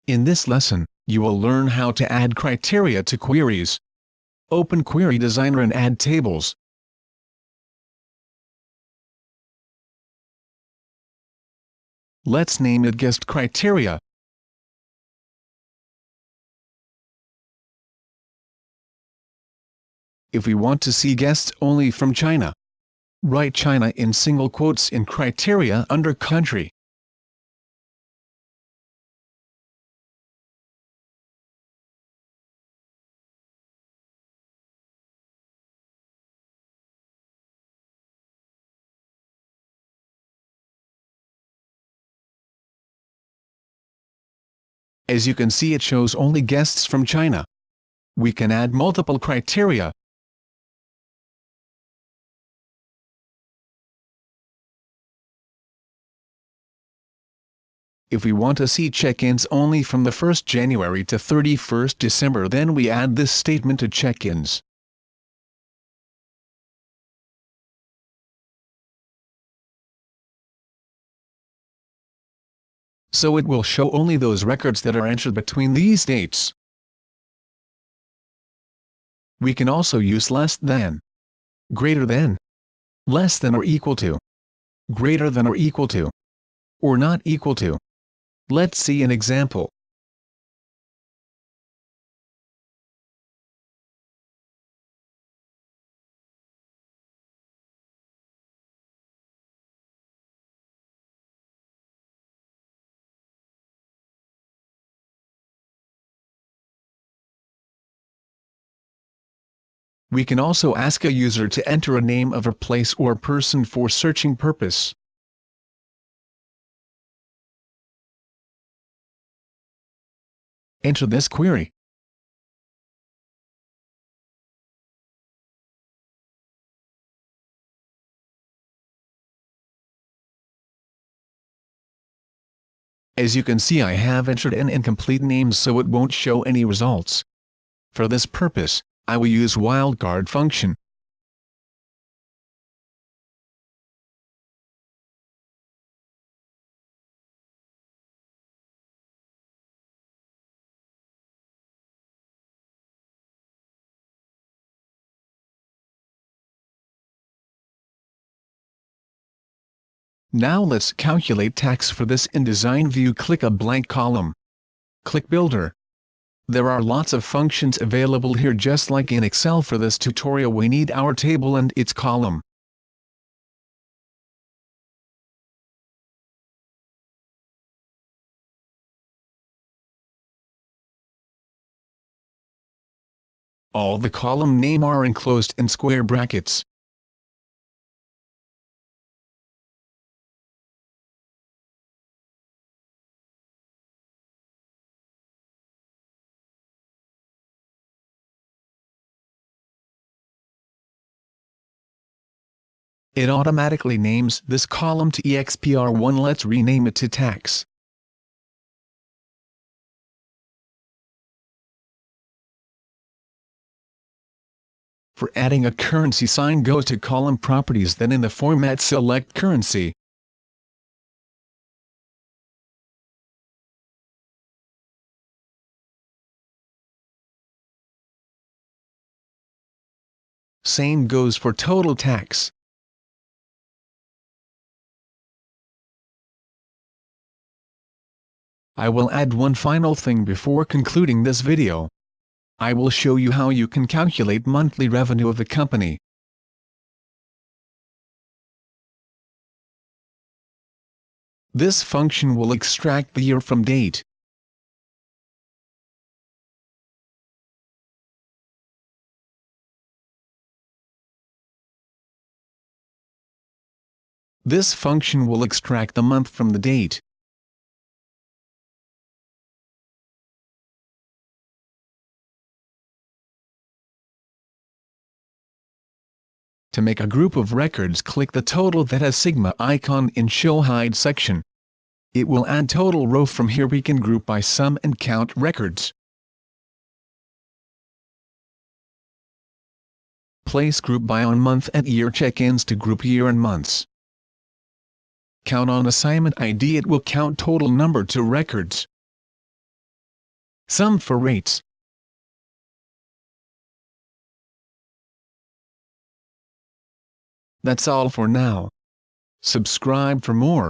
In this lesson, you will learn how to add criteria to queries. Open Query Designer and add tables. Let's name it Guest Criteria. If we want to see guests only from China, write China in single quotes in criteria under country. As you can see, it shows only guests from China. We can add multiple criteria. If we want to see check-ins only from the 1st January to 31st December, then we add this statement to check-ins. So it will show only those records that are entered between these dates. We can also use less than, greater than, less than or equal to, greater than or equal to, or not equal to. Let's see an example. We can also ask a user to enter a name of a place or person for searching purpose. Enter this query. As you can see, I have entered an incomplete name, so it won't show any results. For this purpose, I will use wildcard function. Now let's calculate tax for this. In Design View, click a blank column. Click Builder. There are lots of functions available here, just like in Excel. For this tutorial we need our table and its column. All the column name are enclosed in square brackets. It automatically names this column to expr1. Let's rename it to tax. For adding a currency sign, go to column properties, then in the format select currency. Same goes for total tax. I will add one final thing before concluding this video. I will show you how you can calculate monthly revenue of the company. This function will extract the year from date. This function will extract the month from the date. To make a group of records, click the total that has sigma icon in Show Hide section. It will add total row. From here we can group by sum and count records. Place group by on month and year check-ins to group year and months. Count on assignment ID, it will count total number to records. some for rates. That's all for now. Subscribe for more.